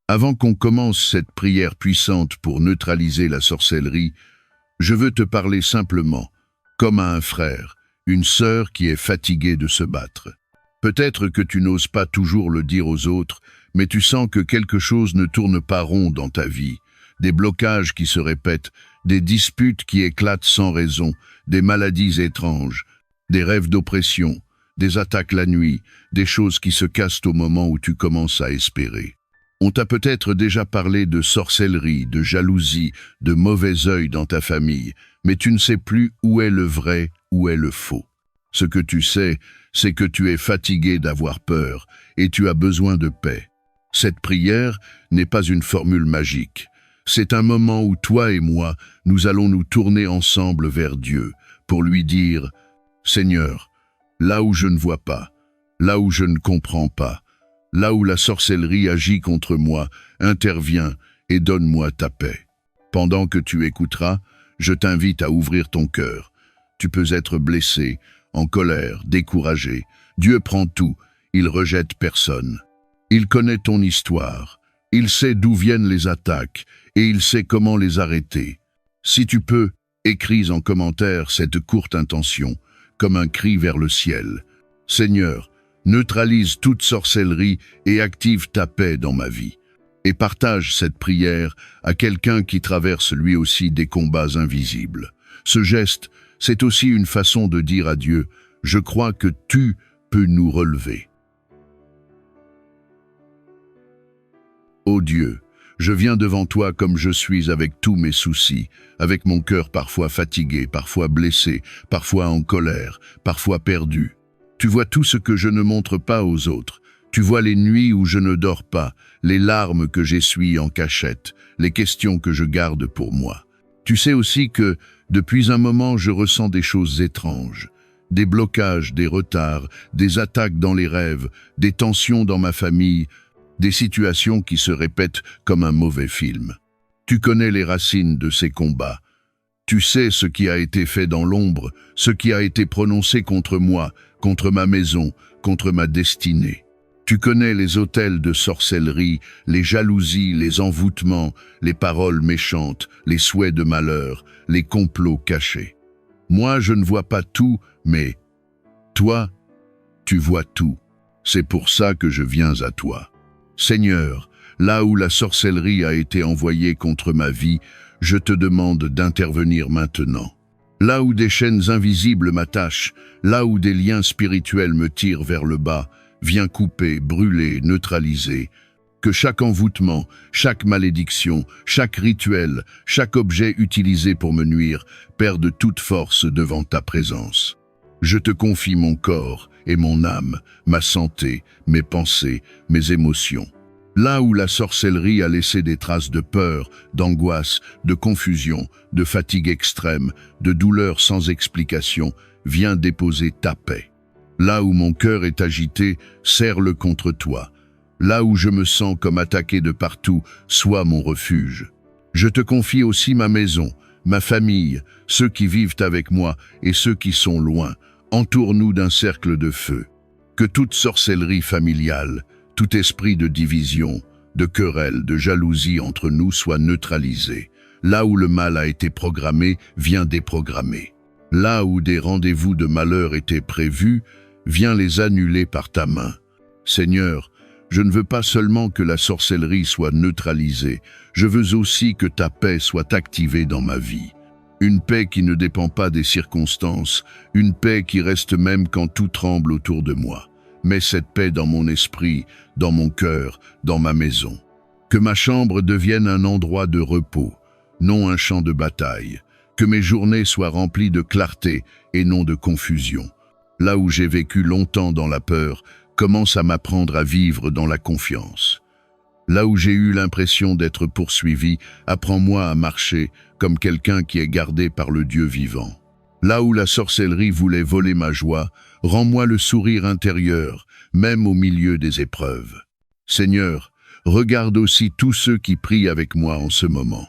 Avant qu'on commence cette prière puissante pour neutraliser la sorcellerie, je veux te parler simplement, comme à un frère, une sœur qui est fatiguée de se battre. Peut-être que tu n'oses pas toujours le dire aux autres, mais tu sens que quelque chose ne tourne pas rond dans ta vie. Des blocages qui se répètent, des disputes qui éclatent sans raison, des maladies étranges, des rêves d'oppression, des attaques la nuit, des choses qui se cassent au moment où tu commences à espérer. On t'a peut-être déjà parlé de sorcellerie, de jalousie, de mauvais œil dans ta famille, mais tu ne sais plus où est le vrai, où est le faux. Ce que tu sais, c'est que tu es fatigué d'avoir peur et tu as besoin de paix. Cette prière n'est pas une formule magique. C'est un moment où toi et moi, nous allons nous tourner ensemble vers Dieu pour lui dire « Seigneur, là où je ne vois pas, là où je ne comprends pas, là où la sorcellerie agit contre moi, interviens et donne-moi ta paix. » Pendant que tu écouteras, je t'invite à ouvrir ton cœur. Tu peux être blessé, en colère, découragé. Dieu prend tout, il rejette personne. Il connaît ton histoire, il sait d'où viennent les attaques et il sait comment les arrêter. Si tu peux, écris en commentaire cette courte intention, comme un cri vers le ciel. Seigneur, neutralise toute sorcellerie et active ta paix dans ma vie. Et partage cette prière à quelqu'un qui traverse lui aussi des combats invisibles. Ce geste, c'est aussi une façon de dire à Dieu, « Je crois que tu peux nous relever. » Ô Dieu, je viens devant toi comme je suis avec tous mes soucis, avec mon cœur parfois fatigué, parfois blessé, parfois en colère, parfois perdu. Tu vois tout ce que je ne montre pas aux autres. Tu vois les nuits où je ne dors pas, les larmes que j'essuie en cachette, les questions que je garde pour moi. Tu sais aussi que, depuis un moment, je ressens des choses étranges. Des blocages, des retards, des attaques dans les rêves, des tensions dans ma famille, des situations qui se répètent comme un mauvais film. Tu connais les racines de ces combats. Tu sais ce qui a été fait dans l'ombre, ce qui a été prononcé contre moi, contre ma maison, contre ma destinée. Tu connais les autels de sorcellerie, les jalousies, les envoûtements, les paroles méchantes, les souhaits de malheur, les complots cachés. Moi, je ne vois pas tout, mais toi, tu vois tout. C'est pour ça que je viens à toi. Seigneur, là où la sorcellerie a été envoyée contre ma vie, je te demande d'intervenir maintenant. Là où des chaînes invisibles m'attachent, là où des liens spirituels me tirent vers le bas, viens couper, brûler, neutraliser. Que chaque envoûtement, chaque malédiction, chaque rituel, chaque objet utilisé pour me nuire perde toute force devant ta présence. Je te confie mon corps et mon âme, ma santé, mes pensées, mes émotions. Là où la sorcellerie a laissé des traces de peur, d'angoisse, de confusion, de fatigue extrême, de douleur sans explication, viens déposer ta paix. Là où mon cœur est agité, serre-le contre toi. Là où je me sens comme attaqué de partout, sois mon refuge. Je te confie aussi ma maison, ma famille, ceux qui vivent avec moi et ceux qui sont loin. Entoure-nous d'un cercle de feu. Que toute sorcellerie familiale, tout esprit de division, de querelle, de jalousie entre nous soit neutralisé. Là où le mal a été programmé, viens déprogrammer. Là où des rendez-vous de malheur étaient prévus, viens les annuler par ta main. Seigneur, je ne veux pas seulement que la sorcellerie soit neutralisée, je veux aussi que ta paix soit activée dans ma vie. Une paix qui ne dépend pas des circonstances, une paix qui reste même quand tout tremble autour de moi. Mets cette paix dans mon esprit, dans mon cœur, dans ma maison. Que ma chambre devienne un endroit de repos, non un champ de bataille. Que mes journées soient remplies de clarté et non de confusion. Là où j'ai vécu longtemps dans la peur, commence à m'apprendre à vivre dans la confiance. Là où j'ai eu l'impression d'être poursuivi, apprends-moi à marcher comme quelqu'un qui est gardé par le Dieu vivant. Là où la sorcellerie voulait voler ma joie, rends-moi le sourire intérieur, même au milieu des épreuves. Seigneur, regarde aussi tous ceux qui prient avec moi en ce moment.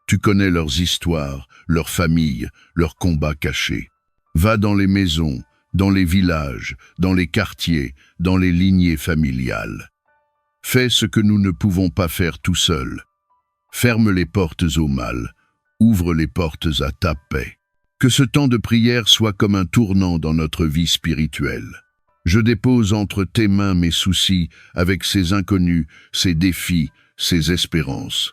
Tu connais leurs histoires, leurs familles, leurs combats cachés. Va dans les maisons, dans les villages, dans les quartiers, dans les lignées familiales. Fais ce que nous ne pouvons pas faire tout seuls. Ferme les portes au mal, ouvre les portes à ta paix. Que ce temps de prière soit comme un tournant dans notre vie spirituelle. Je dépose entre tes mains mes soucis avec ces inconnus, ces défis, ces espérances.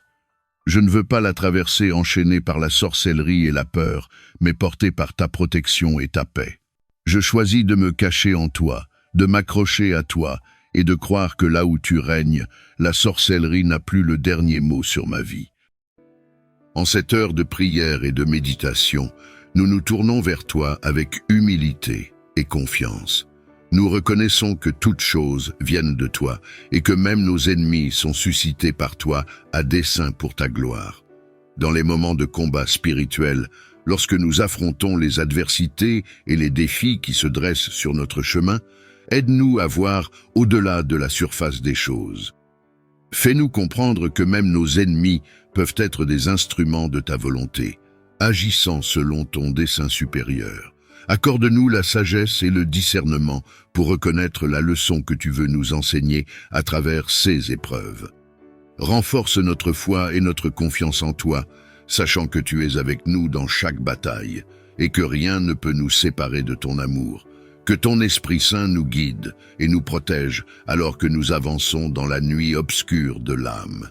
Je ne veux pas la traverser enchaînée par la sorcellerie et la peur, mais portée par ta protection et ta paix. Je choisis de me cacher en toi, de m'accrocher à toi et de croire que là où tu règnes, la sorcellerie n'a plus le dernier mot sur ma vie. En cette heure de prière et de méditation, nous nous tournons vers toi avec humilité et confiance. Nous reconnaissons que toutes choses viennent de toi et que même nos ennemis sont suscités par toi à dessein pour ta gloire. Dans les moments de combat spirituel, lorsque nous affrontons les adversités et les défis qui se dressent sur notre chemin, aide-nous à voir au-delà de la surface des choses. Fais-nous comprendre que même nos ennemis peuvent être des instruments de ta volonté, agissant selon ton dessein supérieur. Accorde-nous la sagesse et le discernement pour reconnaître la leçon que tu veux nous enseigner à travers ces épreuves. Renforce notre foi et notre confiance en toi, sachant que tu es avec nous dans chaque bataille et que rien ne peut nous séparer de ton amour. Que ton Esprit Saint nous guide et nous protège alors que nous avançons dans la nuit obscure de l'âme.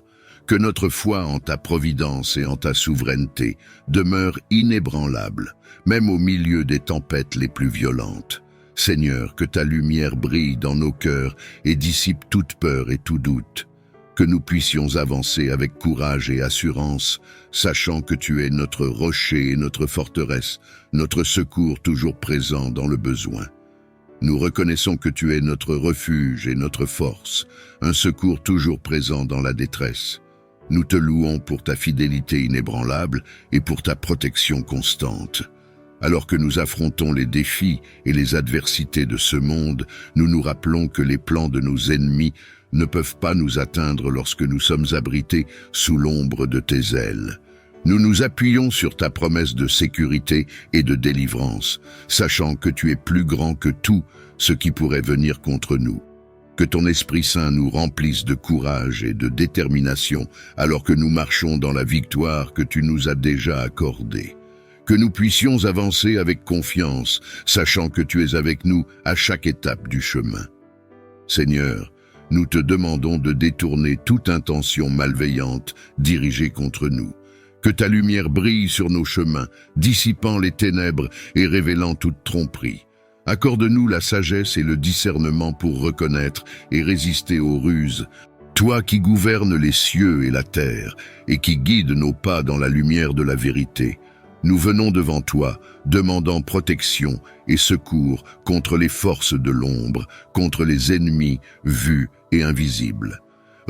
Que notre foi en ta providence et en ta souveraineté demeure inébranlable, même au milieu des tempêtes les plus violentes. Seigneur, que ta lumière brille dans nos cœurs et dissipe toute peur et tout doute. Que nous puissions avancer avec courage et assurance, sachant que tu es notre rocher et notre forteresse, notre secours toujours présent dans le besoin. Nous reconnaissons que tu es notre refuge et notre force, un secours toujours présent dans la détresse. Nous te louons pour ta fidélité inébranlable et pour ta protection constante. Alors que nous affrontons les défis et les adversités de ce monde, nous nous rappelons que les plans de nos ennemis ne peuvent pas nous atteindre lorsque nous sommes abrités sous l'ombre de tes ailes. Nous nous appuyons sur ta promesse de sécurité et de délivrance, sachant que tu es plus grand que tout ce qui pourrait venir contre nous. Que ton Esprit Saint nous remplisse de courage et de détermination alors que nous marchons dans la victoire que tu nous as déjà accordée. Que nous puissions avancer avec confiance, sachant que tu es avec nous à chaque étape du chemin. Seigneur, nous te demandons de détourner toute intention malveillante dirigée contre nous. Que ta lumière brille sur nos chemins, dissipant les ténèbres et révélant toute tromperie. Accorde-nous la sagesse et le discernement pour reconnaître et résister aux ruses. Toi qui gouvernes les cieux et la terre et qui guides nos pas dans la lumière de la vérité, nous venons devant toi, demandant protection et secours contre les forces de l'ombre, contre les ennemis vus et invisibles.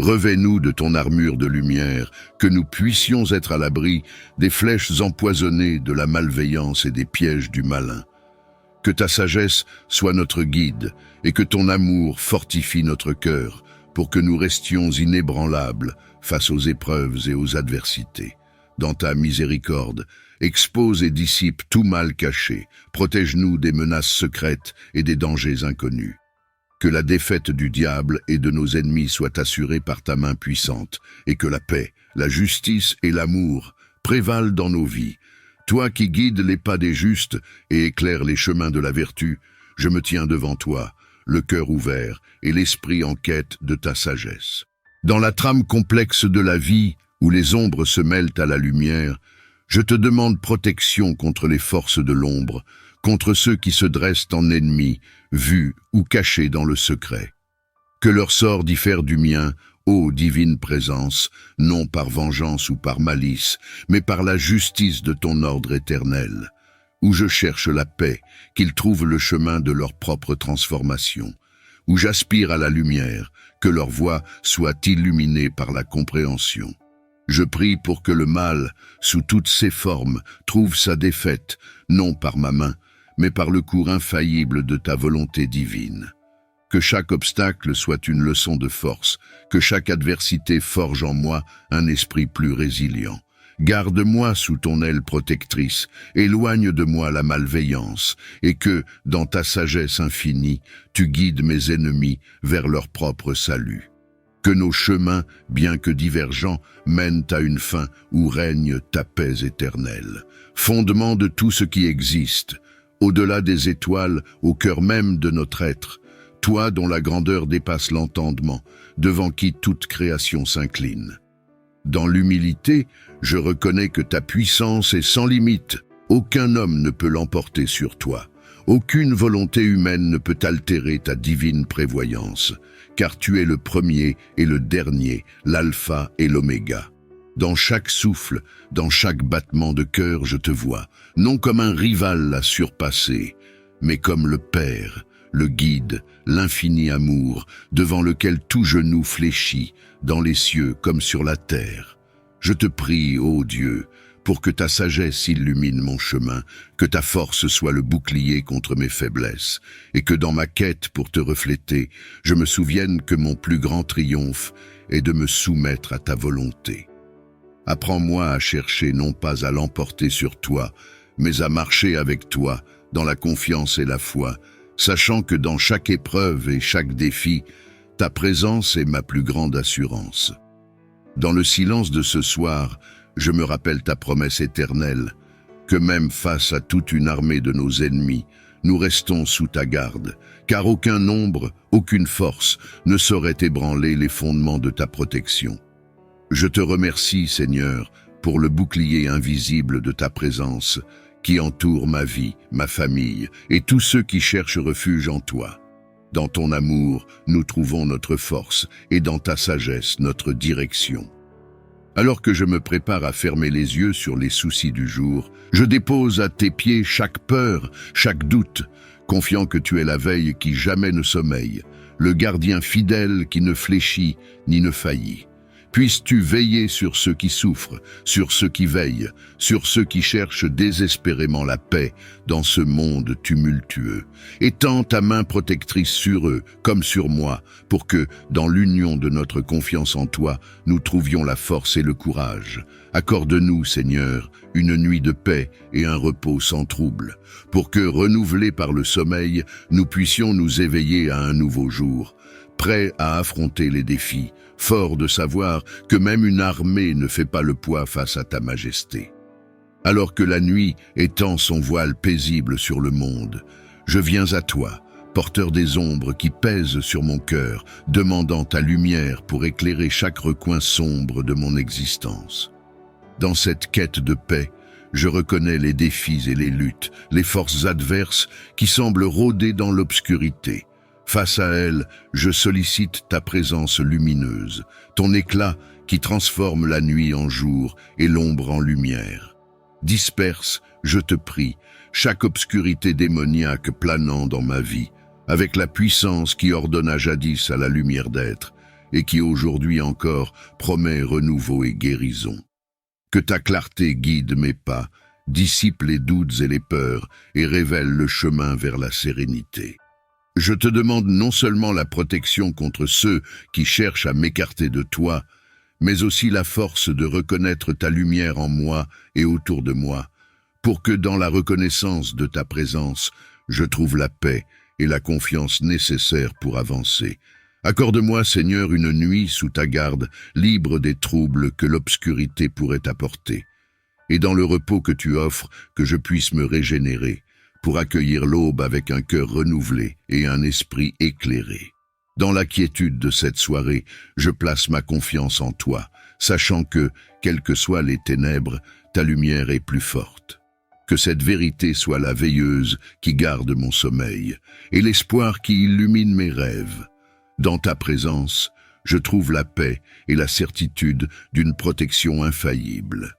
Revêt-nous de ton armure de lumière, que nous puissions être à l'abri des flèches empoisonnées de la malveillance et des pièges du malin. Que ta sagesse soit notre guide et que ton amour fortifie notre cœur pour que nous restions inébranlables face aux épreuves et aux adversités. Dans ta miséricorde, expose et dissipe tout mal caché, protège-nous des menaces secrètes et des dangers inconnus. Que la défaite du diable et de nos ennemis soit assurée par ta main puissante, et que la paix, la justice et l'amour prévalent dans nos vies. Toi qui guides les pas des justes et éclaires les chemins de la vertu, je me tiens devant toi, le cœur ouvert et l'esprit en quête de ta sagesse. Dans la trame complexe de la vie, où les ombres se mêlent à la lumière, je te demande protection contre les forces de l'ombre, contre ceux qui se dressent en ennemis, vus ou cachés dans le secret. Que leur sort diffère du mien, ô divine présence, non par vengeance ou par malice, mais par la justice de ton ordre éternel. Où je cherche la paix, qu'ils trouvent le chemin de leur propre transformation. Où j'aspire à la lumière, que leur voie soit illuminée par la compréhension. Je prie pour que le mal, sous toutes ses formes, trouve sa défaite, non par ma main, mais par le cours infaillible de ta volonté divine. Que chaque obstacle soit une leçon de force, que chaque adversité forge en moi un esprit plus résilient. Garde-moi sous ton aile protectrice, éloigne de moi la malveillance, et que, dans ta sagesse infinie, tu guides mes ennemis vers leur propre salut. Que nos chemins, bien que divergents, mènent à une fin où règne ta paix éternelle, fondement de tout ce qui existe, au-delà des étoiles, au cœur même de notre être, toi dont la grandeur dépasse l'entendement, devant qui toute création s'incline. Dans l'humilité, je reconnais que ta puissance est sans limite. Aucun homme ne peut l'emporter sur toi. Aucune volonté humaine ne peut altérer ta divine prévoyance, car tu es le premier et le dernier, l'alpha et l'oméga. Dans chaque souffle, dans chaque battement de cœur, je te vois, non comme un rival à surpasser, mais comme le Père, le guide, l'infini amour, devant lequel tout genou fléchit, dans les cieux comme sur la terre. Je te prie, ô Dieu, pour que ta sagesse illumine mon chemin, que ta force soit le bouclier contre mes faiblesses, et que dans ma quête pour te refléter, je me souvienne que mon plus grand triomphe est de me soumettre à ta volonté. Apprends-moi à chercher non pas à l'emporter sur toi, mais à marcher avec toi dans la confiance et la foi, sachant que dans chaque épreuve et chaque défi, ta présence est ma plus grande assurance. Dans le silence de ce soir, je me rappelle ta promesse éternelle, que même face à toute une armée de nos ennemis, nous restons sous ta garde, car aucun nombre, aucune force ne saurait ébranler les fondements de ta protection. Je te remercie, Seigneur, pour le bouclier invisible de ta présence, qui entoure ma vie, ma famille et tous ceux qui cherchent refuge en toi. Dans ton amour, nous trouvons notre force et dans ta sagesse, notre direction. Alors que je me prépare à fermer les yeux sur les soucis du jour, je dépose à tes pieds chaque peur, chaque doute, confiant que tu es la veille qui jamais ne sommeille, le gardien fidèle qui ne fléchit ni ne faillit. Puisses-tu veiller sur ceux qui souffrent, sur ceux qui veillent, sur ceux qui cherchent désespérément la paix dans ce monde tumultueux. Étends ta main protectrice sur eux, comme sur moi, pour que, dans l'union de notre confiance en toi, nous trouvions la force et le courage. Accorde-nous, Seigneur, une nuit de paix et un repos sans trouble, pour que, renouvelés par le sommeil, nous puissions nous éveiller à un nouveau jour, prêts à affronter les défis, fort de savoir que même une armée ne fait pas le poids face à ta majesté. Alors que la nuit étend son voile paisible sur le monde, je viens à toi, porteur des ombres qui pèsent sur mon cœur, demandant ta lumière pour éclairer chaque recoin sombre de mon existence. Dans cette quête de paix, je reconnais les défis et les luttes, les forces adverses qui semblent rôder dans l'obscurité. Face à elle, je sollicite ta présence lumineuse, ton éclat qui transforme la nuit en jour et l'ombre en lumière. Disperse, je te prie, chaque obscurité démoniaque planant dans ma vie, avec la puissance qui ordonna jadis à la lumière d'être et qui aujourd'hui encore promet renouveau et guérison. Que ta clarté guide mes pas, dissipe les doutes et les peurs et révèle le chemin vers la sérénité. Je te demande non seulement la protection contre ceux qui cherchent à m'écarter de toi, mais aussi la force de reconnaître ta lumière en moi et autour de moi, pour que dans la reconnaissance de ta présence, je trouve la paix et la confiance nécessaires pour avancer. Accorde-moi, Seigneur, une nuit sous ta garde, libre des troubles que l'obscurité pourrait apporter, et dans le repos que tu offres, que je puisse me régénérer, pour accueillir l'aube avec un cœur renouvelé et un esprit éclairé. Dans la quiétude de cette soirée, je place ma confiance en toi, sachant que, quelles que soient les ténèbres, ta lumière est plus forte. Que cette vérité soit la veilleuse qui garde mon sommeil, et l'espoir qui illumine mes rêves. Dans ta présence, je trouve la paix et la certitude d'une protection infaillible.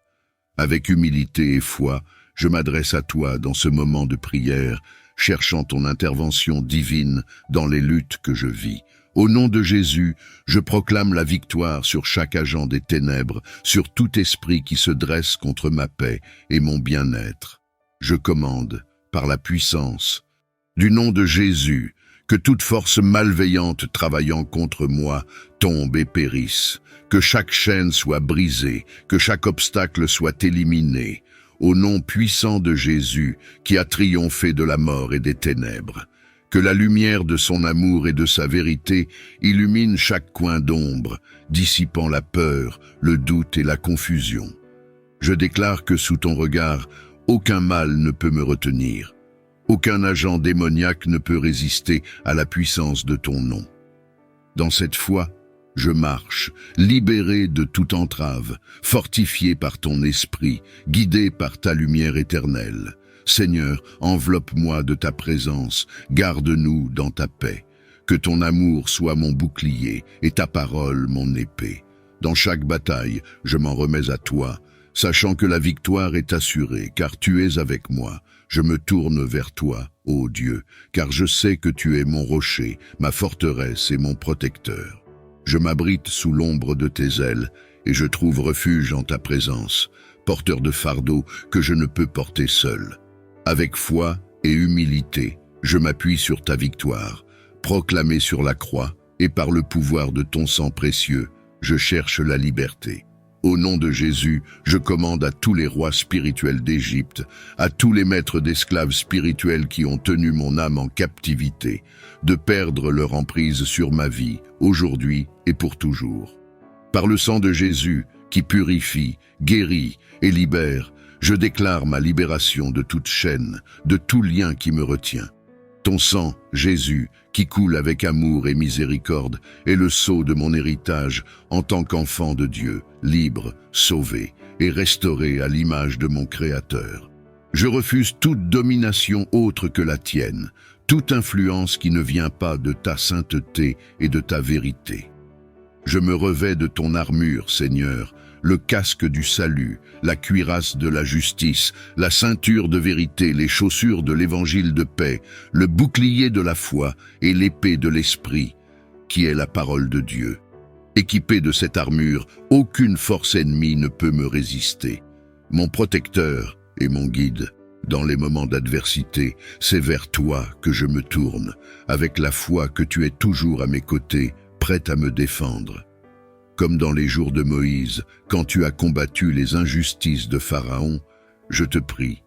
Avec humilité et foi, je m'adresse à toi dans ce moment de prière, cherchant ton intervention divine dans les luttes que je vis. Au nom de Jésus, je proclame la victoire sur chaque agent des ténèbres, sur tout esprit qui se dresse contre ma paix et mon bien-être. Je commande, par la puissance du nom de Jésus, que toute force malveillante travaillant contre moi tombe et périsse, que chaque chaîne soit brisée, que chaque obstacle soit éliminé, au nom puissant de Jésus qui a triomphé de la mort et des ténèbres. Que la lumière de son amour et de sa vérité illumine chaque coin d'ombre, dissipant la peur, le doute et la confusion. Je déclare que sous ton regard, aucun mal ne peut me retenir. Aucun agent démoniaque ne peut résister à la puissance de ton nom. Dans cette foi, je marche, libéré de toute entrave, fortifié par ton esprit, guidé par ta lumière éternelle. Seigneur, enveloppe-moi de ta présence, garde-nous dans ta paix. Que ton amour soit mon bouclier et ta parole mon épée. Dans chaque bataille, je m'en remets à toi, sachant que la victoire est assurée, car tu es avec moi. Je me tourne vers toi, ô Dieu, car je sais que tu es mon rocher, ma forteresse et mon protecteur. Je m'abrite sous l'ombre de tes ailes, et je trouve refuge en ta présence, porteur de fardeaux que je ne peux porter seul. Avec foi et humilité, je m'appuie sur ta victoire, proclamée sur la croix, et par le pouvoir de ton sang précieux, je cherche la liberté. Au nom de Jésus, je commande à tous les rois spirituels d'Égypte, à tous les maîtres d'esclaves spirituels qui ont tenu mon âme en captivité, de perdre leur emprise sur ma vie, aujourd'hui et pour toujours. Par le sang de Jésus, qui purifie, guérit et libère, je déclare ma libération de toute chaîne, de tout lien qui me retient. Ton sang, Jésus, qui coule avec amour et miséricorde, est le sceau de mon héritage en tant qu'enfant de Dieu, libre, sauvé et restauré à l'image de mon Créateur. Je refuse toute domination autre que la tienne, toute influence qui ne vient pas de ta sainteté et de ta vérité. Je me revêts de ton armure, Seigneur, le casque du salut, la cuirasse de la justice, la ceinture de vérité, les chaussures de l'évangile de paix, le bouclier de la foi et l'épée de l'esprit, qui est la parole de Dieu. Équipé de cette armure, aucune force ennemie ne peut me résister. Mon protecteur et mon guide, dans les moments d'adversité, c'est vers toi que je me tourne, avec la foi que tu es toujours à mes côtés, prêt à me défendre. Comme dans les jours de Moïse, quand tu as combattu les injustices de Pharaon, je te prie,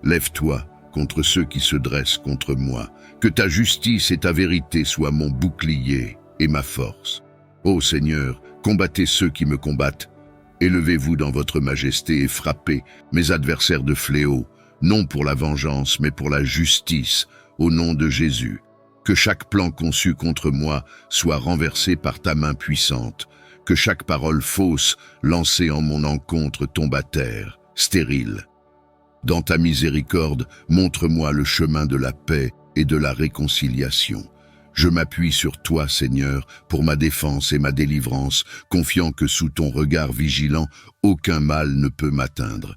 lève-toi contre ceux qui se dressent contre moi, que ta justice et ta vérité soient mon bouclier et ma force. Ô Seigneur, combattez ceux qui me combattent, élevez-vous dans votre majesté et frappez mes adversaires de fléau, non pour la vengeance mais pour la justice, au nom de Jésus. Que chaque plan conçu contre moi soit renversé par ta main puissante, que chaque parole fausse lancée en mon encontre tombe à terre, stérile. Dans ta miséricorde, montre-moi le chemin de la paix et de la réconciliation. Je m'appuie sur toi, Seigneur, pour ma défense et ma délivrance, confiant que sous ton regard vigilant, aucun mal ne peut m'atteindre.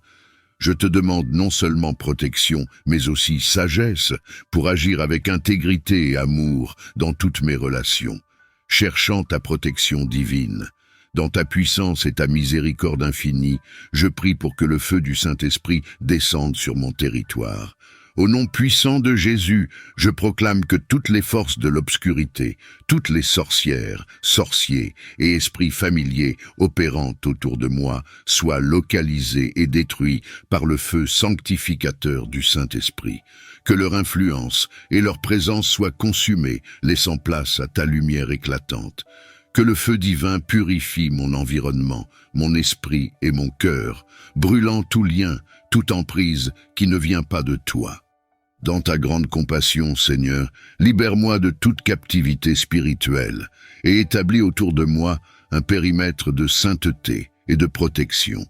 Je te demande non seulement protection, mais aussi sagesse pour agir avec intégrité et amour dans toutes mes relations, cherchant ta protection divine. Dans ta puissance et ta miséricorde infinie, je prie pour que le feu du Saint-Esprit descende sur mon territoire. Au nom puissant de Jésus, je proclame que toutes les forces de l'obscurité, toutes les sorcières, sorciers et esprits familiers opérant autour de moi soient localisés et détruits par le feu sanctificateur du Saint-Esprit. Que leur influence et leur présence soient consumées, laissant place à ta lumière éclatante. Que le feu divin purifie mon environnement, mon esprit et mon cœur, brûlant tout lien, toute emprise qui ne vient pas de toi. Dans ta grande compassion, Seigneur, libère-moi de toute captivité spirituelle et établis autour de moi un périmètre de sainteté et de protection.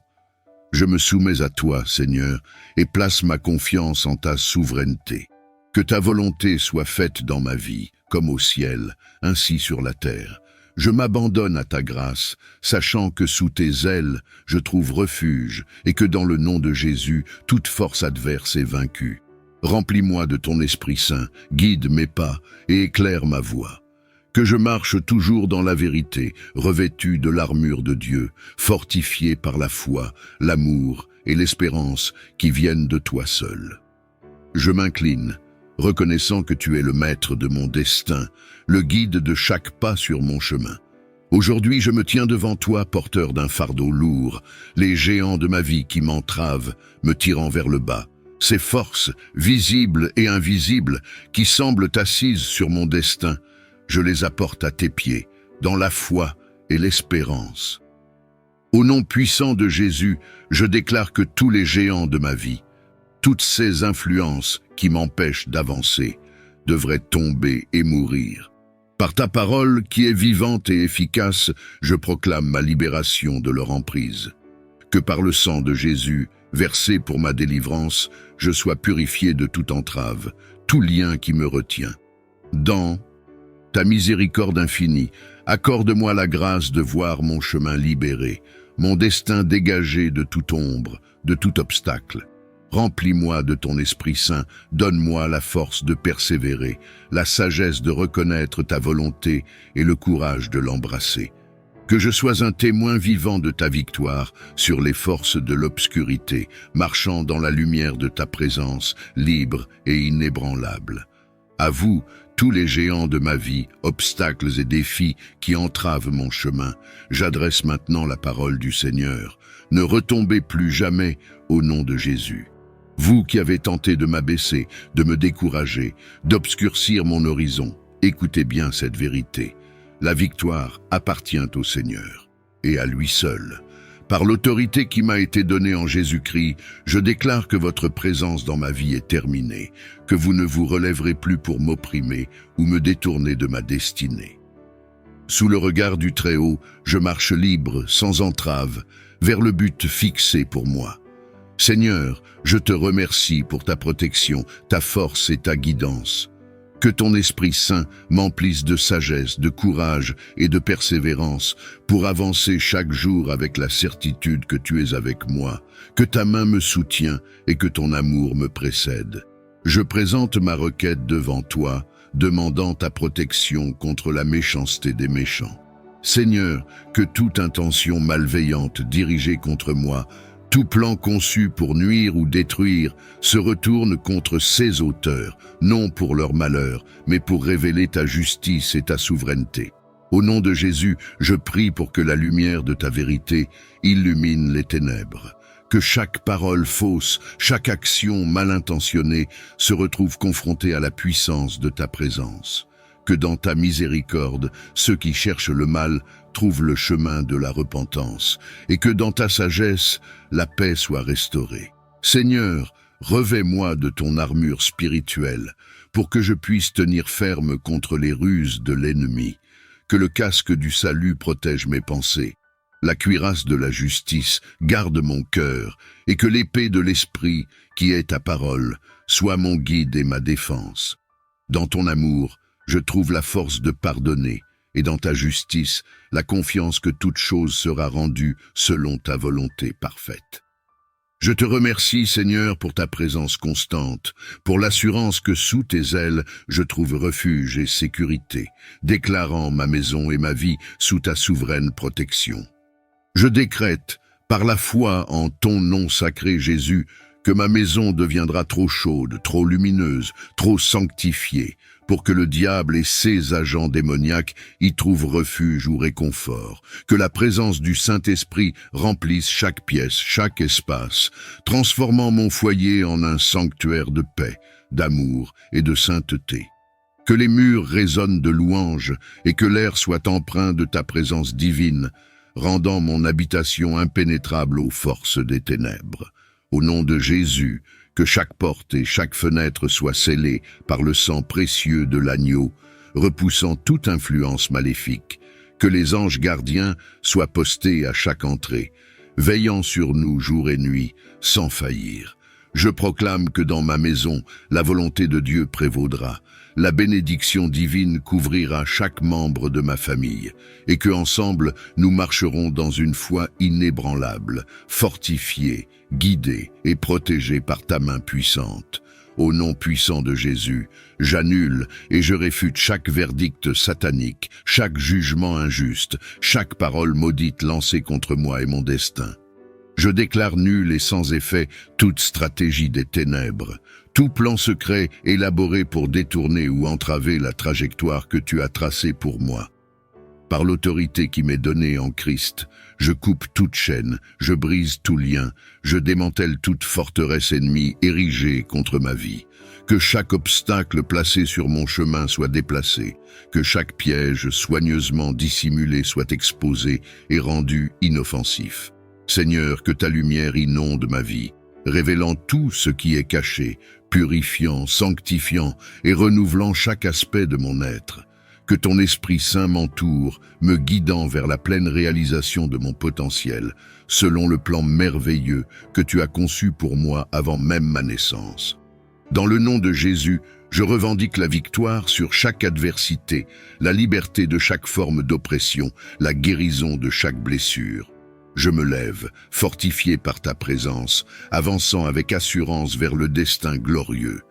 Je me soumets à toi, Seigneur, et place ma confiance en ta souveraineté. Que ta volonté soit faite dans ma vie, comme au ciel, ainsi sur la terre. Je m'abandonne à ta grâce, sachant que sous tes ailes, je trouve refuge et que dans le nom de Jésus, toute force adverse est vaincue. Remplis-moi de ton Esprit Saint, guide mes pas et éclaire ma voie. Que je marche toujours dans la vérité, revêtu de l'armure de Dieu, fortifié par la foi, l'amour et l'espérance qui viennent de toi seul. Je m'incline, reconnaissant que tu es le maître de mon destin, le guide de chaque pas sur mon chemin. Aujourd'hui, je me tiens devant toi, porteur d'un fardeau lourd, les géants de ma vie qui m'entravent, me tirant vers le bas. ces forces, visibles et invisibles, qui semblent assises sur mon destin, je les apporte à tes pieds, dans la foi et l'espérance. Au nom puissant de Jésus, je déclare que tous les géants de ma vie, toutes ces influences qui m'empêchent d'avancer, devraient tomber et mourir. Par ta parole qui est vivante et efficace, je proclame ma libération de leur emprise. Que par le sang de Jésus, versé pour ma délivrance, je sois purifié de toute entrave, tout lien qui me retient. Dans ta miséricorde infinie, accorde-moi la grâce de voir mon chemin libéré, mon destin dégagé de toute ombre, de tout obstacle. Remplis-moi de ton Esprit Saint, donne-moi la force de persévérer, la sagesse de reconnaître ta volonté et le courage de l'embrasser. Que je sois un témoin vivant de ta victoire sur les forces de l'obscurité, marchant dans la lumière de ta présence, libre et inébranlable. À vous, tous les géants de ma vie, obstacles et défis qui entravent mon chemin, j'adresse maintenant la parole du Seigneur. Ne retombez plus jamais au nom de Jésus. Vous qui avez tenté de m'abaisser, de me décourager, d'obscurcir mon horizon, écoutez bien cette vérité. La victoire appartient au Seigneur, et à lui seul. Par l'autorité qui m'a été donnée en Jésus-Christ, je déclare que votre présence dans ma vie est terminée, que vous ne vous relèverez plus pour m'opprimer ou me détourner de ma destinée. Sous le regard du Très-Haut, je marche libre, sans entrave, vers le but fixé pour moi. Seigneur, je te remercie pour ta protection, ta force et ta guidance. Que ton Esprit Saint m'emplisse de sagesse, de courage et de persévérance pour avancer chaque jour avec la certitude que tu es avec moi, que ta main me soutient et que ton amour me précède. Je présente ma requête devant toi, demandant ta protection contre la méchanceté des méchants. Seigneur, que toute intention malveillante dirigée contre moi, tout plan conçu pour nuire ou détruire se retourne contre ses auteurs, non pour leur malheur, mais pour révéler ta justice et ta souveraineté. Au nom de Jésus, je prie pour que la lumière de ta vérité illumine les ténèbres. Que chaque parole fausse, chaque action mal intentionnée se retrouve confrontée à la puissance de ta présence. Que dans ta miséricorde, ceux qui cherchent le mal trouvent le chemin de la repentance, et que dans ta sagesse, la paix soit restaurée. Seigneur, revêt-moi de ton armure spirituelle, pour que je puisse tenir ferme contre les ruses de l'ennemi. Que le casque du salut protège mes pensées, la cuirasse de la justice garde mon cœur, et que l'épée de l'esprit, qui est ta parole, soit mon guide et ma défense. Dans ton amour, je trouve la force de pardonner, et dans ta justice, la confiance que toute chose sera rendue selon ta volonté parfaite. Je te remercie, Seigneur, pour ta présence constante, pour l'assurance que sous tes ailes, je trouve refuge et sécurité, déclarant ma maison et ma vie sous ta souveraine protection. Je décrète, par la foi en ton nom sacré, Jésus, que ma maison deviendra trop chaude, trop lumineuse, trop sanctifiée, pour que le diable et ses agents démoniaques y trouvent refuge ou réconfort, que la présence du Saint-Esprit remplisse chaque pièce, chaque espace, transformant mon foyer en un sanctuaire de paix, d'amour et de sainteté. Que les murs résonnent de louanges et que l'air soit empreint de ta présence divine, rendant mon habitation impénétrable aux forces des ténèbres. Au nom de Jésus, que chaque porte et chaque fenêtre soient scellées par le sang précieux de l'agneau, repoussant toute influence maléfique, que les anges gardiens soient postés à chaque entrée, veillant sur nous jour et nuit, sans faillir. Je proclame que dans ma maison, la volonté de Dieu prévaudra, la bénédiction divine couvrira chaque membre de ma famille, et que ensemble nous marcherons dans une foi inébranlable, fortifiée, guidée et protégée par ta main puissante. Au nom puissant de Jésus, j'annule et je réfute chaque verdict satanique, chaque jugement injuste, chaque parole maudite lancée contre moi et mon destin. Je déclare nul et sans effet toute stratégie des ténèbres, tout plan secret élaboré pour détourner ou entraver la trajectoire que tu as tracée pour moi. Par l'autorité qui m'est donnée en Christ, je coupe toute chaîne, je brise tout lien, je démantèle toute forteresse ennemie érigée contre ma vie. Que chaque obstacle placé sur mon chemin soit déplacé, que chaque piège soigneusement dissimulé soit exposé et rendu inoffensif. Seigneur, que ta lumière inonde ma vie, révélant tout ce qui est caché, purifiant, sanctifiant et renouvelant chaque aspect de mon être. Que ton Esprit Saint m'entoure, me guidant vers la pleine réalisation de mon potentiel, selon le plan merveilleux que tu as conçu pour moi avant même ma naissance. Dans le nom de Jésus, je revendique la victoire sur chaque adversité, la liberté de chaque forme d'oppression, la guérison de chaque blessure. Je me lève, fortifié par ta présence, avançant avec assurance vers le destin glorieux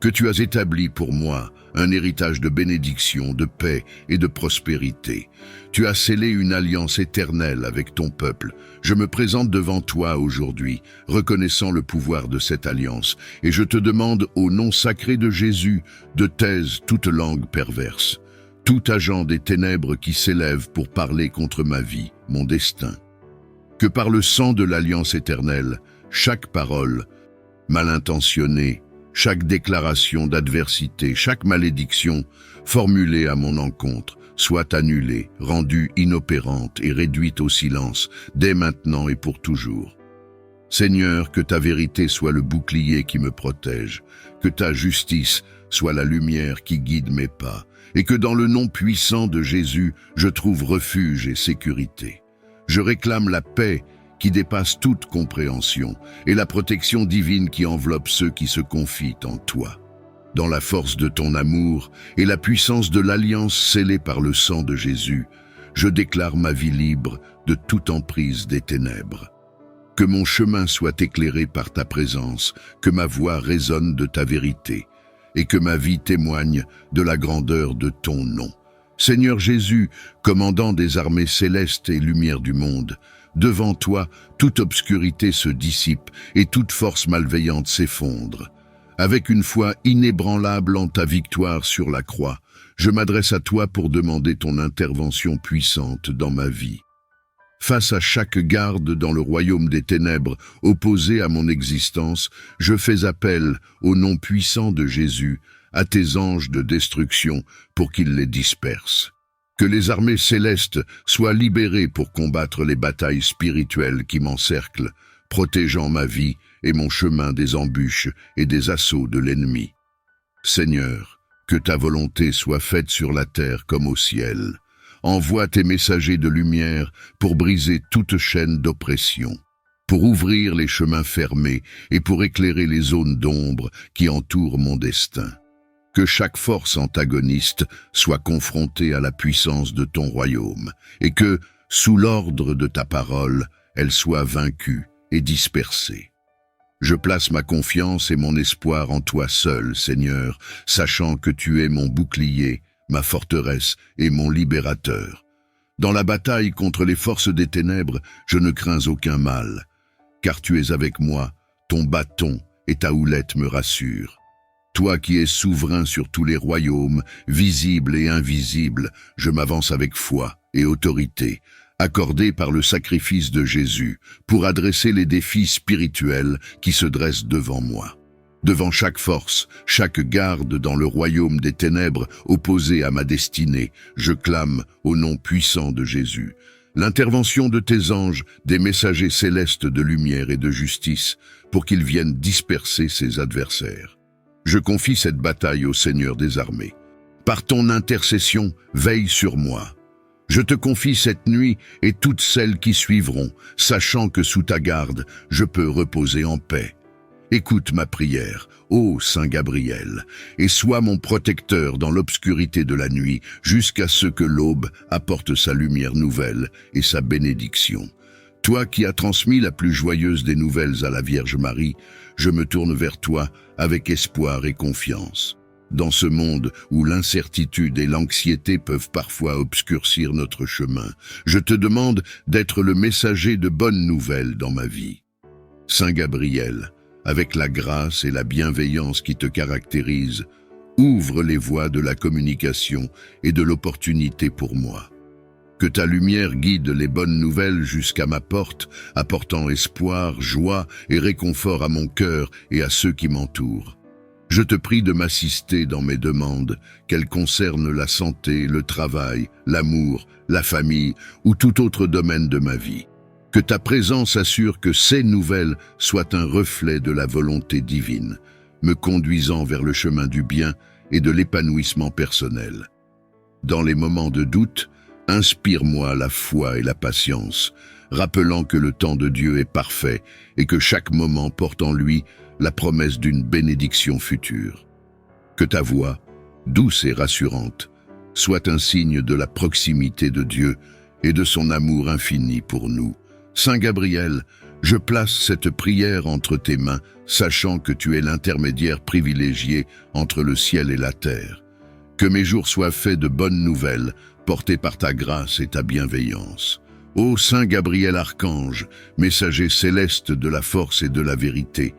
que tu as établi pour moi, un héritage de bénédiction, de paix et de prospérité. Tu as scellé une alliance éternelle avec ton peuple. Je me présente devant toi aujourd'hui, reconnaissant le pouvoir de cette alliance, et je te demande au nom sacré de Jésus de taise toute langue perverse, tout agent des ténèbres qui s'élève pour parler contre ma vie, mon destin. Que par le sang de l'alliance éternelle, chaque parole mal intentionnée, chaque déclaration d'adversité, chaque malédiction formulée à mon encontre soit annulée, rendue inopérante et réduite au silence, dès maintenant et pour toujours. Seigneur, que ta vérité soit le bouclier qui me protège, que ta justice soit la lumière qui guide mes pas, et que dans le nom puissant de Jésus, je trouve refuge et sécurité. Je réclame la paix qui dépasse toute compréhension, et la protection divine qui enveloppe ceux qui se confient en toi. Dans la force de ton amour et la puissance de l'alliance scellée par le sang de Jésus, je déclare ma vie libre de toute emprise des ténèbres. Que mon chemin soit éclairé par ta présence, que ma voix résonne de ta vérité, et que ma vie témoigne de la grandeur de ton nom. Seigneur Jésus, commandant des armées célestes et lumière du monde, devant toi, toute obscurité se dissipe et toute force malveillante s'effondre. Avec une foi inébranlable en ta victoire sur la croix, je m'adresse à toi pour demander ton intervention puissante dans ma vie. Face à chaque garde dans le royaume des ténèbres opposé à mon existence, je fais appel au nom puissant de Jésus, à tes anges de destruction pour qu'ils les dispersent. Que les armées célestes soient libérées pour combattre les batailles spirituelles qui m'encerclent, protégeant ma vie et mon chemin des embûches et des assauts de l'ennemi. Seigneur, que ta volonté soit faite sur la terre comme au ciel. Envoie tes messagers de lumière pour briser toute chaîne d'oppression, pour ouvrir les chemins fermés et pour éclairer les zones d'ombre qui entourent mon destin. Que chaque force antagoniste soit confrontée à la puissance de ton royaume, et que, sous l'ordre de ta parole, elle soit vaincue et dispersée. Je place ma confiance et mon espoir en toi seul, Seigneur, sachant que tu es mon bouclier, ma forteresse et mon libérateur. Dans la bataille contre les forces des ténèbres, je ne crains aucun mal, car tu es avec moi, ton bâton et ta houlette me rassurent. Toi qui es souverain sur tous les royaumes, visibles et invisibles, je m'avance avec foi et autorité, accordée par le sacrifice de Jésus, pour adresser les défis spirituels qui se dressent devant moi. Devant chaque force, chaque garde dans le royaume des ténèbres opposé à ma destinée, je clame au nom puissant de Jésus. L'intervention de tes anges, des messagers célestes de lumière et de justice, pour qu'ils viennent disperser ses adversaires. Je confie cette bataille au Seigneur des armées. Par ton intercession, veille sur moi. Je te confie cette nuit et toutes celles qui suivront, sachant que sous ta garde, je peux reposer en paix. Écoute ma prière, ô Saint Gabriel, et sois mon protecteur dans l'obscurité de la nuit, jusqu'à ce que l'aube apporte sa lumière nouvelle et sa bénédiction. Toi qui as transmis la plus joyeuse des nouvelles à la Vierge Marie, je me tourne vers toi avec espoir et confiance. Dans ce monde où l'incertitude et l'anxiété peuvent parfois obscurcir notre chemin, je te demande d'être le messager de bonnes nouvelles dans ma vie. Saint Gabriel, avec la grâce et la bienveillance qui te caractérisent, ouvre les voies de la communication et de l'opportunité pour moi. Que ta lumière guide les bonnes nouvelles jusqu'à ma porte, apportant espoir, joie et réconfort à mon cœur et à ceux qui m'entourent. Je te prie de m'assister dans mes demandes, qu'elles concernent la santé, le travail, l'amour, la famille ou tout autre domaine de ma vie. Que ta présence assure que ces nouvelles soient un reflet de la volonté divine, me conduisant vers le chemin du bien et de l'épanouissement personnel. Dans les moments de doute, inspire-moi la foi et la patience, rappelant que le temps de Dieu est parfait et que chaque moment porte en lui la promesse d'une bénédiction future. Que ta voix, douce et rassurante, soit un signe de la proximité de Dieu et de son amour infini pour nous. Saint Gabriel, je place cette prière entre tes mains, sachant que tu es l'intermédiaire privilégié entre le ciel et la terre. Que mes jours soient faits de bonnes nouvelles, portées par ta grâce et ta bienveillance. Ô Saint Gabriel Archange, messager céleste de la force et de la vérité,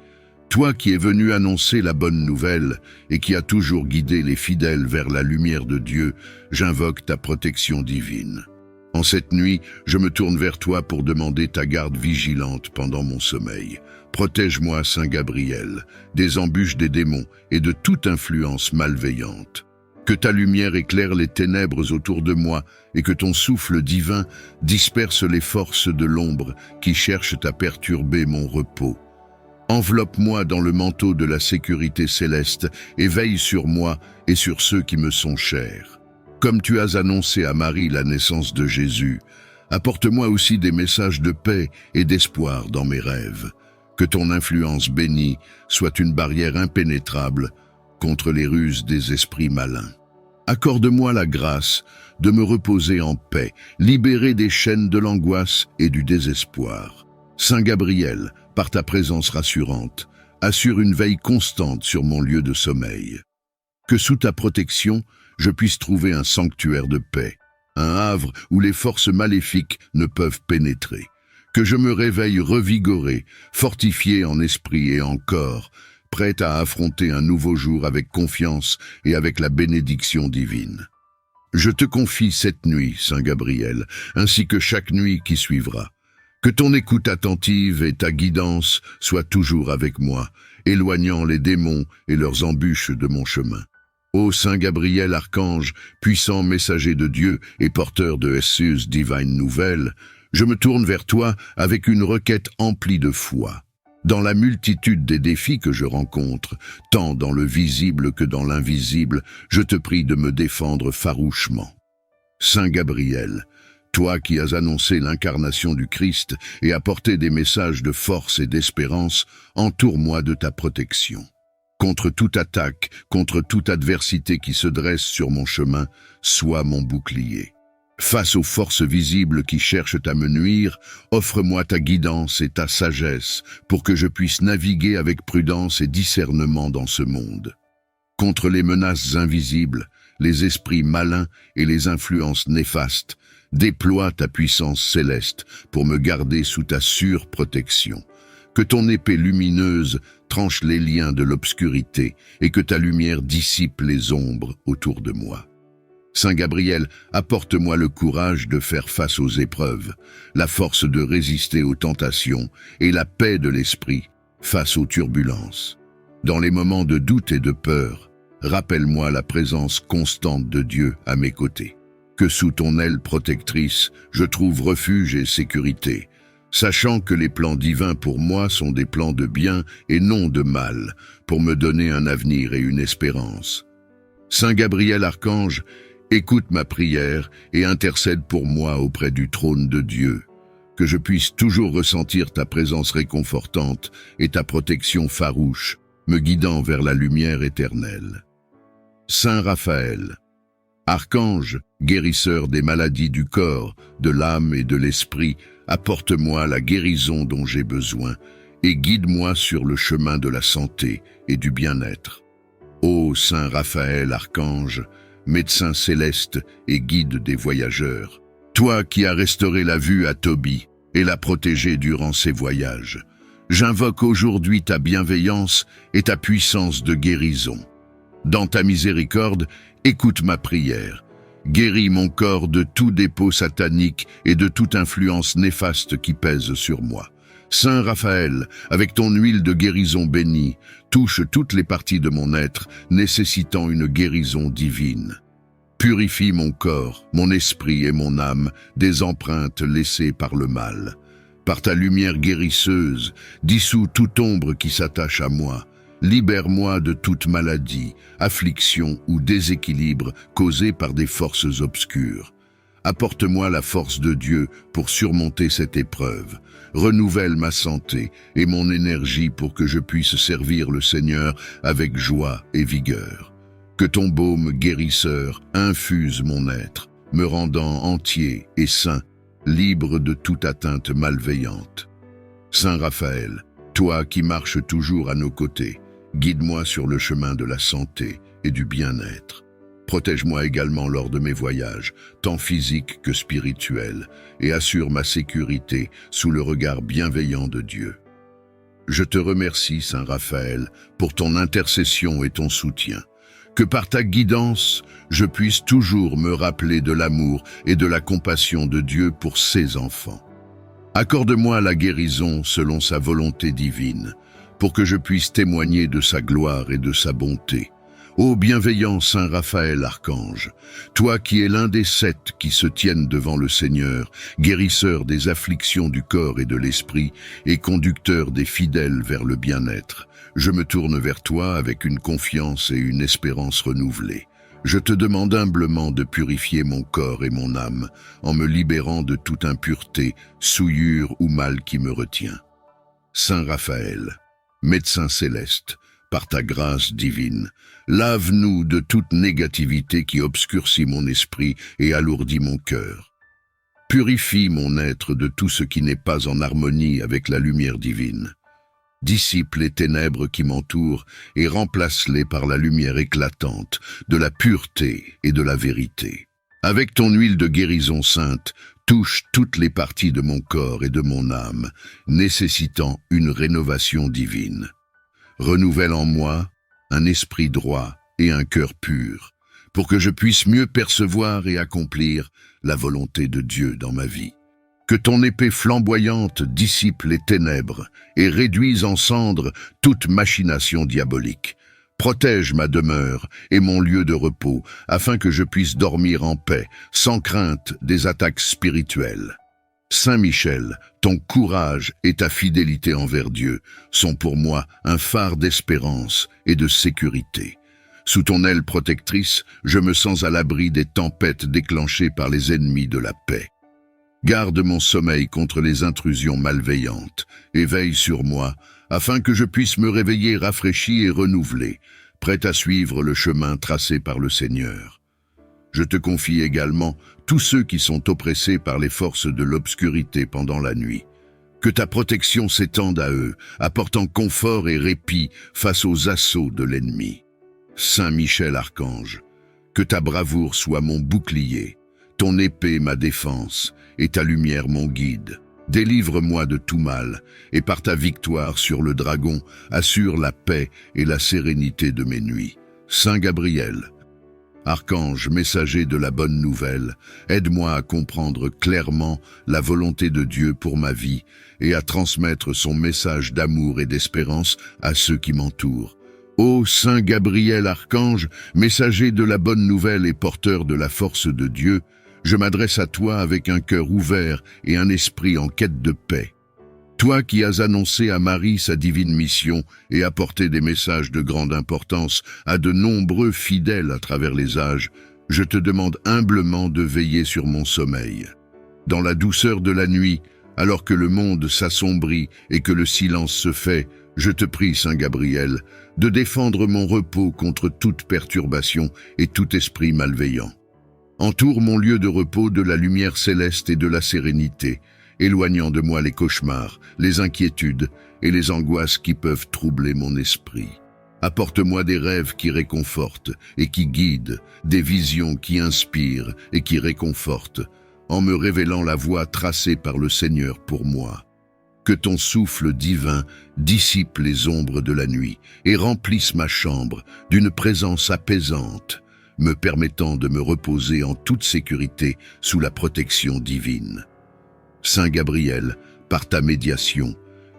toi qui es venu annoncer la bonne nouvelle et qui as toujours guidé les fidèles vers la lumière de Dieu, j'invoque ta protection divine. En cette nuit, je me tourne vers toi pour demander ta garde vigilante pendant mon sommeil. Protège-moi, Saint Gabriel, des embûches des démons et de toute influence malveillante. Que ta lumière éclaire les ténèbres autour de moi et que ton souffle divin disperse les forces de l'ombre qui cherchent à perturber mon repos. Enveloppe-moi dans le manteau de la sécurité céleste et veille sur moi et sur ceux qui me sont chers. Comme tu as annoncé à Marie la naissance de Jésus, apporte-moi aussi des messages de paix et d'espoir dans mes rêves. Que ton influence bénie soit une barrière impénétrable contre les ruses des esprits malins. Accorde-moi la grâce de me reposer en paix, libéré des chaînes de l'angoisse et du désespoir. Saint Gabriel, par ta présence rassurante, assure une veille constante sur mon lieu de sommeil. Que sous ta protection, je puisse trouver un sanctuaire de paix, un havre où les forces maléfiques ne peuvent pénétrer. Que je me réveille revigoré, fortifié en esprit et en corps, prêt à affronter un nouveau jour avec confiance et avec la bénédiction divine. Je te confie cette nuit, Saint Gabriel, ainsi que chaque nuit qui suivra. Que ton écoute attentive et ta guidance soient toujours avec moi, éloignant les démons et leurs embûches de mon chemin. Ô Saint Gabriel Archange, puissant messager de Dieu et porteur de SUS divine nouvelle, je me tourne vers toi avec une requête emplie de foi. Dans la multitude des défis que je rencontre, tant dans le visible que dans l'invisible, je te prie de me défendre farouchement. Saint Gabriel, toi qui as annoncé l'incarnation du Christ et apporté des messages de force et d'espérance, entoure-moi de ta protection. Contre toute attaque, contre toute adversité qui se dresse sur mon chemin, sois mon bouclier. Face aux forces visibles qui cherchent à me nuire, offre-moi ta guidance et ta sagesse pour que je puisse naviguer avec prudence et discernement dans ce monde. Contre les menaces invisibles, les esprits malins et les influences néfastes, déploie ta puissance céleste pour me garder sous ta sûre protection. Que ton épée lumineuse tranche les liens de l'obscurité et que ta lumière dissipe les ombres autour de moi. Saint Gabriel, apporte-moi le courage de faire face aux épreuves, la force de résister aux tentations et la paix de l'esprit face aux turbulences. Dans les moments de doute et de peur, rappelle-moi la présence constante de Dieu à mes côtés. Que sous ton aile protectrice, je trouve refuge et sécurité, sachant que les plans divins pour moi sont des plans de bien et non de mal, pour me donner un avenir et une espérance. Saint Gabriel Archange, écoute ma prière et intercède pour moi auprès du trône de Dieu, que je puisse toujours ressentir ta présence réconfortante et ta protection farouche, me guidant vers la lumière éternelle. Saint Raphaël, Archange, guérisseur des maladies du corps, de l'âme et de l'esprit, apporte-moi la guérison dont j'ai besoin et guide-moi sur le chemin de la santé et du bien-être. Ô Saint Raphaël Archange, médecin céleste et guide des voyageurs, toi qui as restauré la vue à Tobie et l'as protégé durant ses voyages, j'invoque aujourd'hui ta bienveillance et ta puissance de guérison. Dans ta miséricorde, écoute ma prière Guéris mon corps de tout dépôt satanique et de toute influence néfaste qui pèse sur moi. Saint Raphaël, avec ton huile de guérison bénie, touche toutes les parties de mon être nécessitant une guérison divine. Purifie mon corps, mon esprit et mon âme des empreintes laissées par le mal. Par ta lumière guérisseuse, dissous toute ombre qui s'attache à moi. Libère-moi de toute maladie, affliction ou déséquilibre causé par des forces obscures. Apporte-moi la force de Dieu pour surmonter cette épreuve. Renouvelle ma santé et mon énergie pour que je puisse servir le Seigneur avec joie et vigueur. Que ton baume guérisseur infuse mon être, me rendant entier et sain, libre de toute atteinte malveillante. Saint Raphaël, toi qui marches toujours à nos côtés, guide-moi sur le chemin de la santé et du bien-être. Protège-moi également lors de mes voyages, tant physiques que spirituels, et assure ma sécurité sous le regard bienveillant de Dieu. Je te remercie, Saint Raphaël, pour ton intercession et ton soutien. Que par ta guidance, je puisse toujours me rappeler de l'amour et de la compassion de Dieu pour ses enfants. Accorde-moi la guérison selon sa volonté divine, pour que je puisse témoigner de sa gloire et de sa bonté. Ô bienveillant Saint Raphaël Archange, toi qui es l'un des 7 qui se tiennent devant le Seigneur, guérisseur des afflictions du corps et de l'esprit, et conducteur des fidèles vers le bien-être, je me tourne vers toi avec une confiance et une espérance renouvelée. Je te demande humblement de purifier mon corps et mon âme, en me libérant de toute impureté, souillure ou mal qui me retient. Saint Raphaël, médecin céleste, par ta grâce divine, lave-nous de toute négativité qui obscurcit mon esprit et alourdit mon cœur. Purifie mon être de tout ce qui n'est pas en harmonie avec la lumière divine. Dissipe les ténèbres qui m'entourent et remplace-les par la lumière éclatante de la pureté et de la vérité. Avec ton huile de guérison sainte, touche toutes les parties de mon corps et de mon âme, nécessitant une rénovation divine. Renouvelle en moi un esprit droit et un cœur pur, pour que je puisse mieux percevoir et accomplir la volonté de Dieu dans ma vie. Que ton épée flamboyante dissipe les ténèbres et réduise en cendres toute machination diabolique. Protège ma demeure et mon lieu de repos, afin que je puisse dormir en paix, sans crainte des attaques spirituelles. Saint Michel, ton courage et ta fidélité envers Dieu sont pour moi un phare d'espérance et de sécurité. Sous ton aile protectrice, je me sens à l'abri des tempêtes déclenchées par les ennemis de la paix. Garde mon sommeil contre les intrusions malveillantes et veille sur moi, afin que je puisse me réveiller rafraîchi et renouvelé, prêt à suivre le chemin tracé par le Seigneur. Je te confie également tous ceux qui sont oppressés par les forces de l'obscurité pendant la nuit. Que ta protection s'étende à eux, apportant confort et répit face aux assauts de l'ennemi. Saint Michel Archange, que ta bravoure soit mon bouclier, ton épée ma défense et ta lumière mon guide. Délivre-moi de tout mal, et par ta victoire sur le dragon, assure la paix et la sérénité de mes nuits. Saint Gabriel, Archange, messager de la bonne nouvelle, aide-moi à comprendre clairement la volonté de Dieu pour ma vie et à transmettre son message d'amour et d'espérance à ceux qui m'entourent. Ô Saint Gabriel Archange, messager de la bonne nouvelle et porteur de la force de Dieu, je m'adresse à toi avec un cœur ouvert et un esprit en quête de paix. Toi qui as annoncé à Marie sa divine mission et apporté des messages de grande importance à de nombreux fidèles à travers les âges, je te demande humblement de veiller sur mon sommeil. Dans la douceur de la nuit, alors que le monde s'assombrit et que le silence se fait, je te prie, Saint Gabriel, de défendre mon repos contre toute perturbation et tout esprit malveillant. Entoure mon lieu de repos de la lumière céleste et de la sérénité, éloignant de moi les cauchemars, les inquiétudes et les angoisses qui peuvent troubler mon esprit. Apporte-moi des rêves qui réconfortent et qui guident, des visions qui inspirent et qui réconfortent, en me révélant la voie tracée par le Seigneur pour moi. Que ton souffle divin dissipe les ombres de la nuit et remplisse ma chambre d'une présence apaisante, me permettant de me reposer en toute sécurité sous la protection divine. Saint Gabriel, par ta médiation,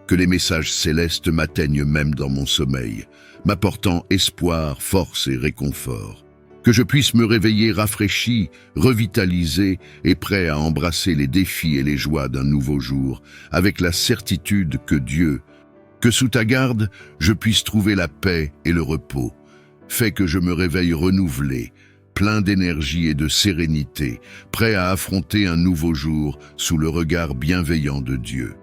que les messages célestes m'atteignent même dans mon sommeil, m'apportant espoir, force et réconfort. Que je puisse me réveiller rafraîchi, revitalisé et prêt à embrasser les défis et les joies d'un nouveau jour, avec la certitude que Dieu, que sous ta garde, je puisse trouver la paix et le repos. Fais que je me réveille renouvelé, plein d'énergie et de sérénité, prêt à affronter un nouveau jour sous le regard bienveillant de Dieu.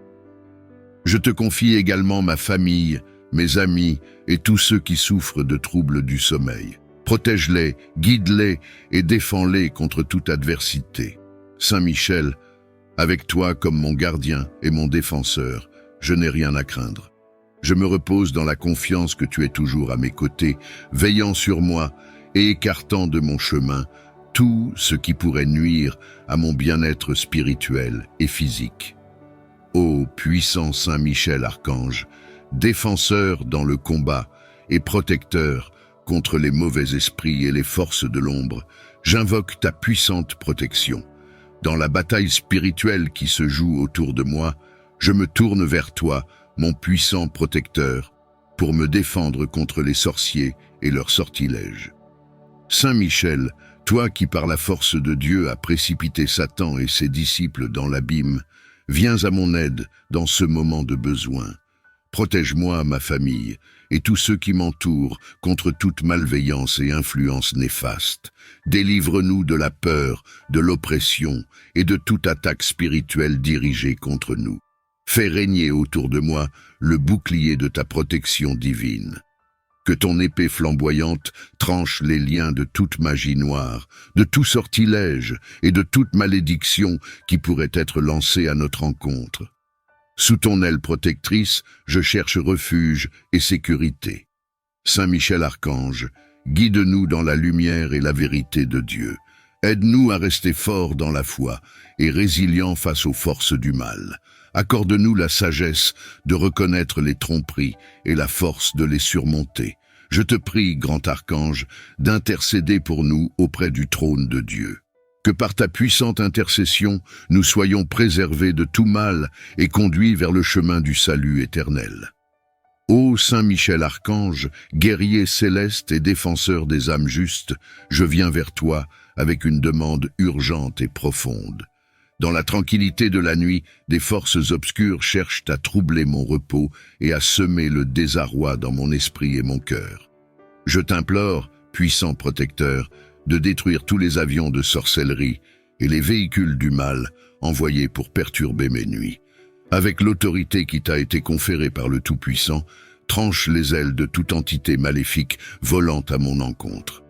Je te confie également ma famille, mes amis et tous ceux qui souffrent de troubles du sommeil. Protège-les, guide-les et défends-les contre toute adversité. Saint Michel, avec toi comme mon gardien et mon défenseur, je n'ai rien à craindre. Je me repose dans la confiance que tu es toujours à mes côtés, veillant sur moi et écartant de mon chemin tout ce qui pourrait nuire à mon bien-être spirituel et physique. Ô puissant Saint Michel Archange, défenseur dans le combat et protecteur contre les mauvais esprits et les forces de l'ombre, j'invoque ta puissante protection. Dans la bataille spirituelle qui se joue autour de moi, je me tourne vers toi, mon puissant protecteur, pour me défendre contre les sorciers et leurs sortilèges. Saint Michel, toi qui par la force de Dieu as précipité Satan et ses disciples dans l'abîme, viens à mon aide dans ce moment de besoin. Protège-moi, ma famille, et tous ceux qui m'entourent contre toute malveillance et influence néfaste. Délivre-nous de la peur, de l'oppression et de toute attaque spirituelle dirigée contre nous. Fais régner autour de moi le bouclier de ta protection divine. Que ton épée flamboyante tranche les liens de toute magie noire, de tout sortilège et de toute malédiction qui pourrait être lancée à notre encontre. Sous ton aile protectrice, je cherche refuge et sécurité. Saint Michel Archange, guide-nous dans la lumière et la vérité de Dieu. Aide-nous à rester forts dans la foi et résilients face aux forces du mal. Accorde-nous la sagesse de reconnaître les tromperies et la force de les surmonter. Je te prie, grand archange, d'intercéder pour nous auprès du trône de Dieu. Que par ta puissante intercession, nous soyons préservés de tout mal et conduits vers le chemin du salut éternel. Ô Saint Michel Archange, guerrier céleste et défenseur des âmes justes, je viens vers toi avec une demande urgente et profonde. Dans la tranquillité de la nuit, des forces obscures cherchent à troubler mon repos et à semer le désarroi dans mon esprit et mon cœur. Je t'implore, puissant protecteur, de détruire tous les avions de sorcellerie et les véhicules du mal envoyés pour perturber mes nuits. Avec l'autorité qui t'a été conférée par le Tout-Puissant, tranche les ailes de toute entité maléfique volant à mon encontre.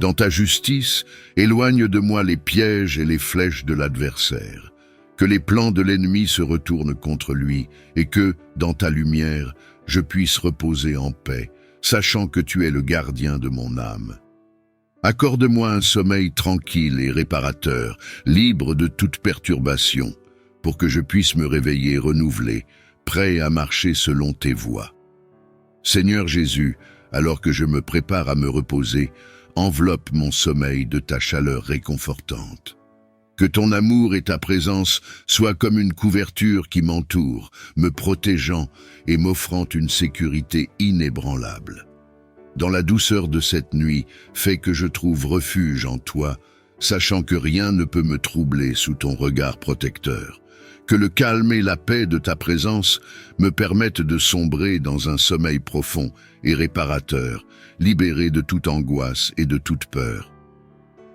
Dans ta justice, éloigne de moi les pièges et les flèches de l'adversaire. Que les plans de l'ennemi se retournent contre lui et que, dans ta lumière, je puisse reposer en paix, sachant que tu es le gardien de mon âme. Accorde-moi un sommeil tranquille et réparateur, libre de toute perturbation, pour que je puisse me réveiller renouvelé, prêt à marcher selon tes voies. Seigneur Jésus, alors que je me prépare à me reposer, enveloppe mon sommeil de ta chaleur réconfortante. Que ton amour et ta présence soient comme une couverture qui m'entoure, me protégeant et m'offrant une sécurité inébranlable. Dans la douceur de cette nuit, fais que je trouve refuge en toi, sachant que rien ne peut me troubler sous ton regard protecteur. Que le calme et la paix de ta présence me permettent de sombrer dans un sommeil profond et réparateur, libéré de toute angoisse et de toute peur.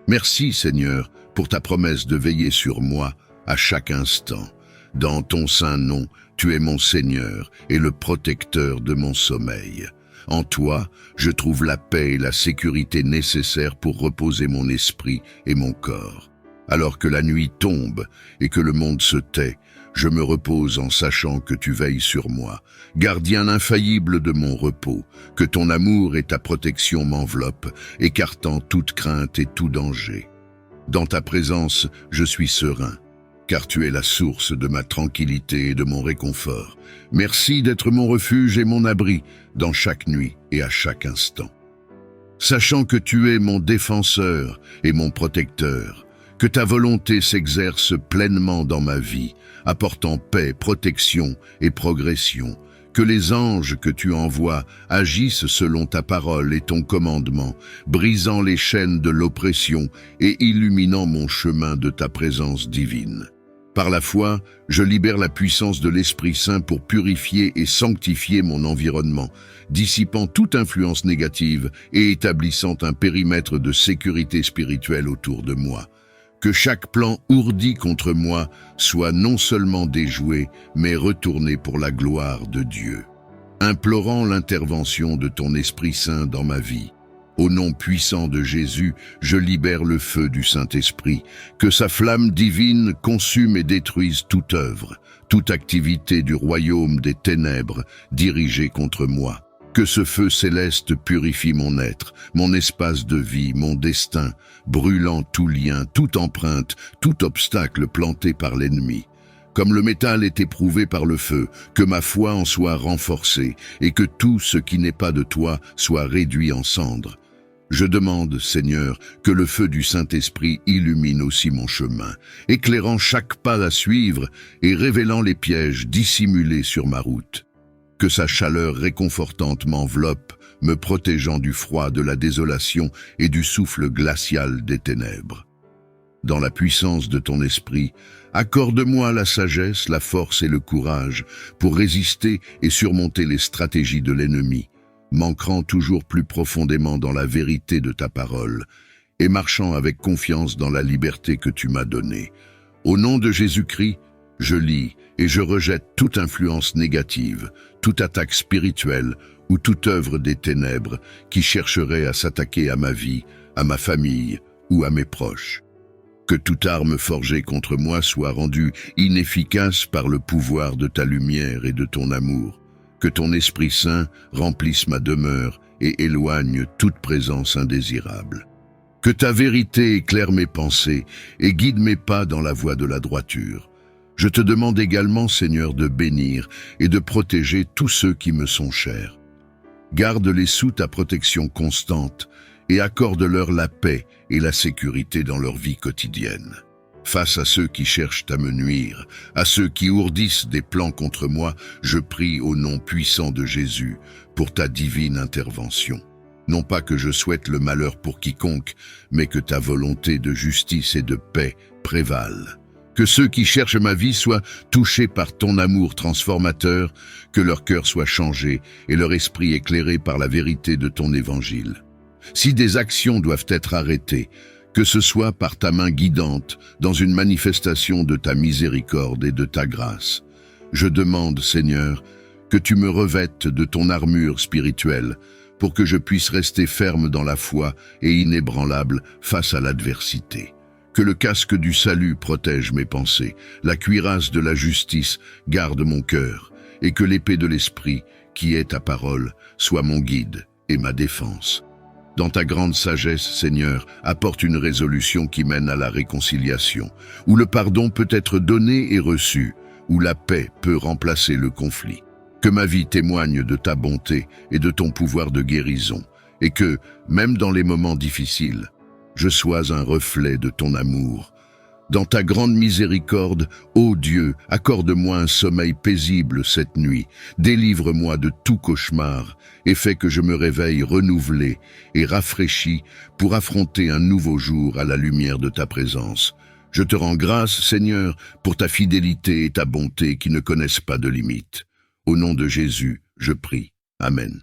Merci, Seigneur, pour ta promesse de veiller sur moi à chaque instant. Dans ton saint nom, tu es mon Seigneur et le protecteur de mon sommeil. En toi, je trouve la paix et la sécurité nécessaires pour reposer mon esprit et mon corps. Alors que la nuit tombe et que le monde se tait, je me repose en sachant que tu veilles sur moi, gardien infaillible de mon repos, que ton amour et ta protection m'enveloppent, écartant toute crainte et tout danger. Dans ta présence, je suis serein, car tu es la source de ma tranquillité et de mon réconfort. Merci d'être mon refuge et mon abri dans chaque nuit et à chaque instant. sachant que tu es mon défenseur et mon protecteur, que ta volonté s'exerce pleinement dans ma vie, apportant paix, protection et progression, que les anges que tu envoies agissent selon ta parole et ton commandement, brisant les chaînes de l'oppression et illuminant mon chemin de ta présence divine. Par la foi, je libère la puissance de l'Esprit Saint pour purifier et sanctifier mon environnement, dissipant toute influence négative et établissant un périmètre de sécurité spirituelle autour de moi. Que chaque plan ourdi contre moi soit non seulement déjoué, mais retourné pour la gloire de Dieu. Implorant l'intervention de ton Esprit Saint dans ma vie, au nom puissant de Jésus, je libère le feu du Saint-Esprit, que sa flamme divine consume et détruise toute œuvre, toute activité du royaume des ténèbres dirigée contre moi. Que ce feu céleste purifie mon être, mon espace de vie, mon destin, brûlant tout lien, toute empreinte, tout obstacle planté par l'ennemi. Comme le métal est éprouvé par le feu, que ma foi en soit renforcée et que tout ce qui n'est pas de toi soit réduit en cendres. Je demande, Seigneur, que le feu du Saint-Esprit illumine aussi mon chemin, éclairant chaque pas à suivre et révélant les pièges dissimulés sur ma route. Que sa chaleur réconfortante m'enveloppe, me protégeant du froid, de la désolation et du souffle glacial des ténèbres. Dans la puissance de ton esprit, accorde-moi la sagesse, la force et le courage pour résister et surmonter les stratégies de l'ennemi, m'ancrant toujours plus profondément dans la vérité de ta parole et marchant avec confiance dans la liberté que tu m'as donnée. Au nom de Jésus-Christ, je lis et je rejette toute influence négative, toute attaque spirituelle ou toute œuvre des ténèbres qui chercherait à s'attaquer à ma vie, à ma famille ou à mes proches. Que toute arme forgée contre moi soit rendue inefficace par le pouvoir de ta lumière et de ton amour. Que ton Esprit Saint remplisse ma demeure et éloigne toute présence indésirable. Que ta vérité éclaire mes pensées et guide mes pas dans la voie de la droiture. Je te demande également, Seigneur, de bénir et de protéger tous ceux qui me sont chers. Garde-les sous ta protection constante et accorde-leur la paix et la sécurité dans leur vie quotidienne. Face à ceux qui cherchent à me nuire, à ceux qui ourdissent des plans contre moi, je prie au nom puissant de Jésus pour ta divine intervention. Non pas que je souhaite le malheur pour quiconque, mais que ta volonté de justice et de paix prévale. Que ceux qui cherchent ma vie soient touchés par ton amour transformateur, que leur cœur soit changé et leur esprit éclairé par la vérité de ton évangile. Si des actions doivent être arrêtées, que ce soit par ta main guidante, dans une manifestation de ta miséricorde et de ta grâce. Je demande, Seigneur, que tu me revêtes de ton armure spirituelle, pour que je puisse rester ferme dans la foi et inébranlable face à l'adversité. Que le casque du salut protège mes pensées, la cuirasse de la justice garde mon cœur, et que l'épée de l'esprit, qui est ta parole, soit mon guide et ma défense. Dans ta grande sagesse, Seigneur, apporte une résolution qui mène à la réconciliation, où le pardon peut être donné et reçu, où la paix peut remplacer le conflit. Que ma vie témoigne de ta bonté et de ton pouvoir de guérison, et que, même dans les moments difficiles, je sois un reflet de ton amour. Dans ta grande miséricorde, ô Dieu, accorde-moi un sommeil paisible cette nuit, délivre-moi de tout cauchemar et fais que je me réveille renouvelé et rafraîchi pour affronter un nouveau jour à la lumière de ta présence. Je te rends grâce, Seigneur, pour ta fidélité et ta bonté qui ne connaissent pas de limites. Au nom de Jésus, je prie. Amen.